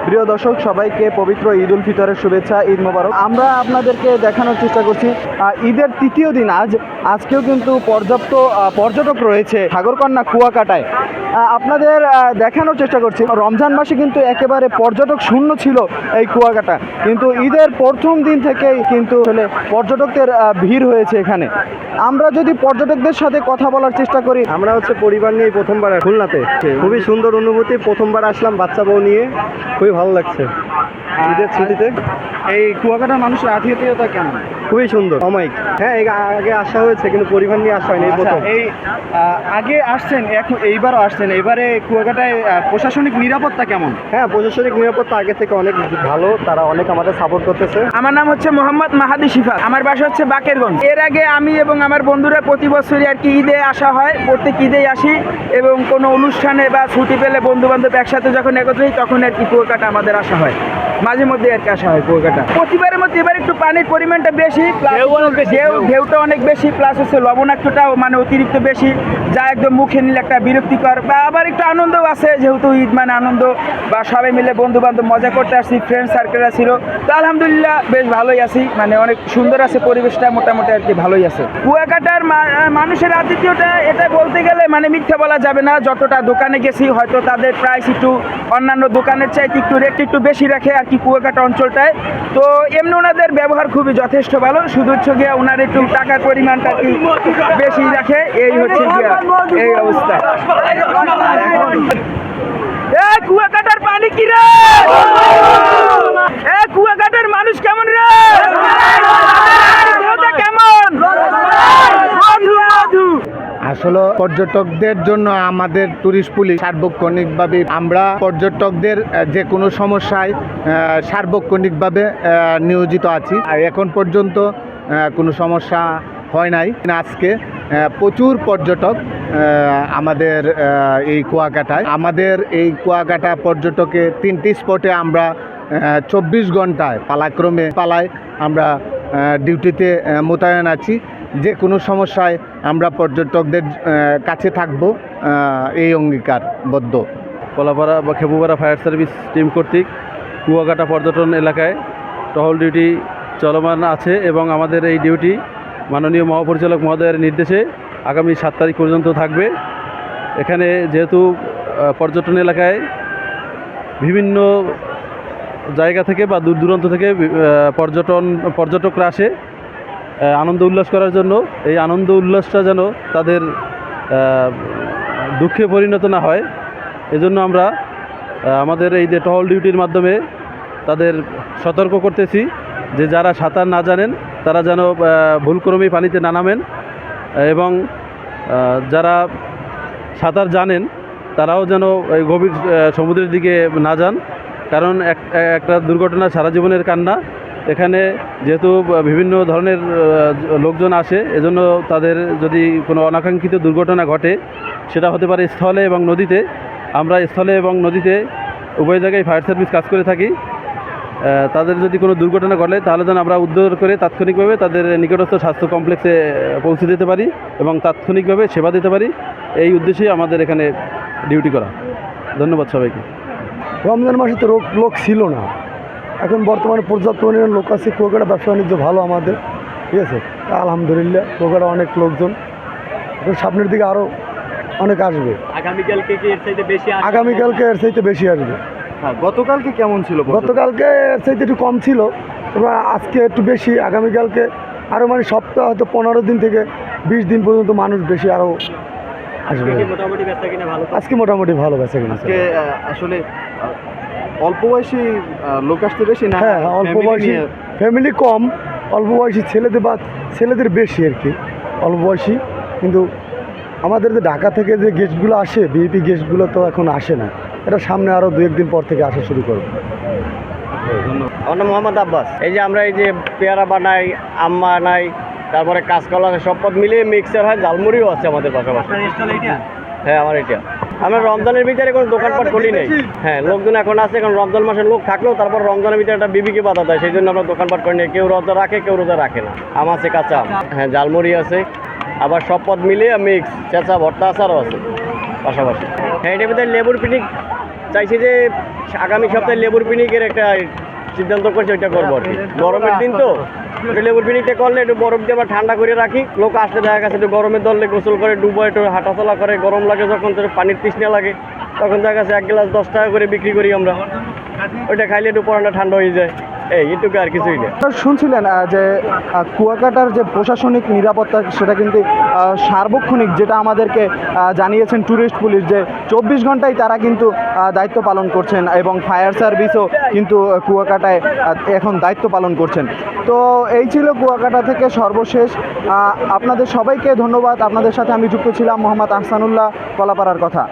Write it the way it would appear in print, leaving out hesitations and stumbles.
প্রিয় দর্শক, সবাইকে পবিত্র ঈদ উল ফিতরের শুভেচ্ছা, ঈদ মোবারক। আমরা আপনাদেরকে দেখানোর চেষ্টা করছি ঈদের তৃতীয় দিন আজকেও কিন্তু পর্যাপ্ত পর্যটক রয়েছে সাগরকন্যা কুয়াকাটায়। আপনাদের দেখানোর চেষ্টা করছি রমজান মাসে কিন্তু একেবারে পর্যটক শূন্য ছিল এই কুয়াকাটা, কিন্তু ঈদের প্রথম দিন থেকেই কিন্তু আসলে পর্যটকদের ভিড় হয়েছে এখানে। আমরা যদি পর্যটকদের সাথে কথা বলার চেষ্টা করি, আমরা পরিবার নিয়ে প্রথমবার খুলনাতে, খুবই সুন্দর অনুভূতি। প্রথমবার আসলাম বাচ্চা বউ নিয়ে, খুবই ভালো লাগছে ঈদের ছুটিতে। এই কুয়াকাটার মানুষের আতিথেয়তা কেমন? খুবই সুন্দর, অমায়িক। হ্যাঁ, আগে আসা হয়েছে কিন্তু পরিবার নিয়ে আসা হয়নি, এই প্রথম। এই আগে আসছেন, এখন এইবারও আসছেন, এবারে কুয়াকাটায় প্রশাসনিক নিরাপত্তা কেমন? হ্যাঁ, প্রশাসনিক নিরাপত্তা আগে থেকে অনেক ভালো, তারা অনেক আমাদের সাপোর্ট করতেছে। আমার নাম হচ্ছে মোহাম্মদ মাহাদি শিফাত, আমার বাসা হচ্ছে বাকেরগঞ্জ। এর আগে আমি এবং আমার বন্ধুরা প্রতি বছরই আর কি ঈদে আসা হয়, প্রত্যেক ঈদেই আসি এবং কোনো অনুষ্ঠানে বা ছুটি পেলে বন্ধু বান্ধব একসাথে যখন একত্র হই তখন আর কি কুয়াকাটা আমাদের আসা হয়, মাঝে মধ্যে আর কি আসা হয় কুয়াকাটা। প্রতিবারের মধ্যে এবার একটু পানির পরিমাণটা বেশি, ঢেউটা অনেক বেশি, প্লাস হচ্ছে লবণাক্তটাও মানে অতিরিক্ত বেশি, যা একদম মুখে নিলে একটা বিরক্তিকর। বা আবার একটু আনন্দও আছে, যেহেতু ঈদ মানে আনন্দ, বা সবাই মিলে বন্ধু বান্ধব মজা করতে আসছি, ফ্রেন্ড সার্কেলরা ছিল, তো আলহামদুলিল্লাহ বেশ ভালোই আছি, মানে অনেক সুন্দর আছে পরিবেশটা, মোটামুটি আর কি ভালোই আছে। কুয়াকাটার মানুষের আতিথ্যটা এটা বলতে গেলে মানে মিথ্যা বলা যাবে না। যতটা দোকানে গেছি হয়তো তাদের প্রাইস একটু অন্যান্য দোকানের চাইতে একটু রেট একটু বেশি রাখে আর কি কুয়াকাটা অঞ্চলটায়। তো এমনি ওনাদের ব্যবহার খুবই যথেষ্ট ভালো, শুধু হচ্ছে গিয়ে ওনার একটু টাকার পরিমাণটা কি বেশি রাখে, এই হচ্ছে গিয়া এই অবস্থা। কুয়াকাটার পানি কি রে? কুয়াকাটার মানুষ কেমন রে? কেমন? আসলে পর্যটকদের জন্য আমাদের ট্যুরিস্ট পুলিশ সার্বক্ষণিকভাবে, আমরা পর্যটকদের যে কোনো সমস্যায় সার্বক্ষণিকভাবে নিয়োজিত আছি। আর এখন পর্যন্ত কোনো সমস্যা হয় নাই। আজকে প্রচুর পর্যটক আমাদের এই কুয়াকাটায়। আমাদের এই কুয়াকাটা পর্যটকে 3টি স্পটে আমরা 24 ঘন্টায় পালাক্রমে আমরা ডিউটিতে মোতায়েন আছি। যে কোনো সমস্যায় আমরা পর্যটকদের কাছে থাকব, এই অঙ্গীকারবদ্ধ। কলাপাড়া বা খেপুপাড়া ফায়ার সার্ভিস টিম কর্তৃক কুয়াকাটা পর্যটন এলাকায় টহল ডিউটি চলমান আছে এবং আমাদের এই ডিউটি মাননীয় মহাপরিচালক মহোদয়ের নির্দেশে আগামী 7 তারিখ পর্যন্ত থাকবে। এখানে যেহেতু পর্যটন এলাকায় বিভিন্ন জায়গা থেকে বা দূর দূরান্ত থেকে পর্যটকরা আসে আনন্দ উল্লাস করার জন্য। এই আনন্দ উল্লাসটা যেন তাদের দুঃখে পরিণত না হয়, এজন্য আমরা আমাদের এই যে টহল ডিউটির মাধ্যমে তাদের সতর্ক করতেছি যে যারা সাঁতার না জানেন তারা যেন ভুলক্রমেই পানিতে না নামেন, এবং যারা সাঁতার জানেন তারাও যেন এই গভীর সমুদ্রের দিকে না যান, কারণ একটা দুর্ঘটনা সারা জীবনের কান্না। এখানে যেহেতু বিভিন্ন ধরনের লোকজন আসে, এজন্য তাদের যদি কোনো অনাকাঙ্ক্ষিত দুর্ঘটনা ঘটে সেটা হতে পারে স্থলে এবং নদীতে। আমরা স্থলে এবং নদীতে উভয় জায়গায় ফায়ার সার্ভিস কাজ করে থাকি। তাদের যদি কোনো দুর্ঘটনা ঘটে তাহলে যেন আমরা উদ্ধার করে তাৎক্ষণিকভাবে তাদের নিকটস্থ স্বাস্থ্য কমপ্লেক্সে পৌঁছে দিতে পারি এবং তাৎক্ষণিকভাবে সেবা দিতে পারি, এই উদ্দেশ্যেই আমাদের এখানে ডিউটি করা। ধন্যবাদ সবাইকে। রমজান মাসে তো লোক ছিল না, এখন বর্তমানে পর্যাপ্ত পরিমাণ লোক আছে। কুয়াকাটা ব্যবসা বাণিজ্য ভালো আমাদের, ঠিক আছে, আলহামদুলিল্লাহ। কুয়াকাটা অনেক লোকজন, এখন সামনের দিকে আরও অনেক আসবে। আগামীকালকে এর চাইতে বেশি আসবে। হ্যাঁ, গতকালকে কেমন ছিল? গতকালকে এর চাইতে একটু কম ছিল, এবার আজকে একটু বেশি। আগামীকালকে আরও মানে সপ্তাহ হয়তো 15 দিন থেকে 20 দিন পর্যন্ত মানুষ বেশি আরও আসবে। আজকে মোটামুটি ভালো বেচা কিনা। আজকে আসলে অল্প বয়সী লোক আসতে বেশি না? হ্যাঁ, অল্প বয়সী ফ্যামিলি কম, অল্প বয়সী ছেলেদের বেশি আর কি, অল্প বয়সী। কিন্তু আমাদের যে ঢাকা থেকে যে গেস্টগুলো আসে, ভিআইপি গেস্টগুলো তো এখন আসে না, এটা সামনে আরও 2-1 দিন পর থেকে আসা শুরু করবে। আমার নাম মোহাম্মদ আব্বাস। এই যে আমরা এই যে পেয়ারা বানাই, আম বানাই, তারপরে কাঁচকলা, সব পদ মিলিয়ে মিক্সার হয়, ঝালমুড়িও আছে আমাদের পাশাপাশি। হ্যাঁ, আমার এটা। আমরা রমজানের ভিতরে কোনো দোকানপাট খুলি নেই। হ্যাঁ, লোকজন এখন আছে, কারণ রমজান মাসের লোক থাকলেও তারপর রমজানের ভিতরে একটা বিবিকে বাধা দেয়, সেই জন্য আমরা দোকানপাট করি নেই। কেউ রোজা রাখে, কেউ রোজা রাখে না। আম আছে, কাঁচা আম, হ্যাঁ, ঝালমুড়ি আছে, আবার সব পদ মিলিয়ে মিক্স, চেঁচা ভর্তা আচারও আছে পাশাপাশি। হ্যাঁ, এটার ভিতরে লেবুর পিকনিক চাইছি যে আগামী সপ্তাহে লেবুর পিকনিকের একটা সিদ্ধান্ত করছি, ওইটা করবো আর কি। গরমের দিন তো একটু লেবুর পিকনিকটা করলে একটু বরফ দিয়ে আমরা ঠান্ডা করে রাখি, লোক আসলে দেখা গেছে একটু গরমে দললে গোসল করে ডুবো, একটু হাঁটাচলা করে, গরম লাগে যখন তো পানির তৃষ্ণা লাগে তখন দেখা গেছে 1 গ্লাস 10 টাকা করে বিক্রি করি আমরা, ওইটা খাইলে একটু পরানটা ঠান্ডা হয়ে যায়, এইটুকু আর কিছুই না। আপনারা শুনছিলেন যে কুয়াকাটার যে প্রশাসনিক নিরাপত্তা সেটা কিন্তু সার্বক্ষণিক, যেটা আমাদেরকে জানিয়েছেন ট্যুরিস্ট পুলিশ, যে 24 ঘন্টায় তারা কিন্তু দায়িত্ব পালন করছেন এবং ফায়ার সার্ভিসও কিন্তু কুয়াকাটায় এখন দায়িত্ব পালন করছেন। তো এই ছিল কুয়াকাটা থেকে সর্বশেষ। আপনাদের সবাইকে ধন্যবাদ। আপনাদের সাথে আমি যুক্ত ছিলাম মোহাম্মদ আহসানুল্লাহ, কলাপাড়ার কথা।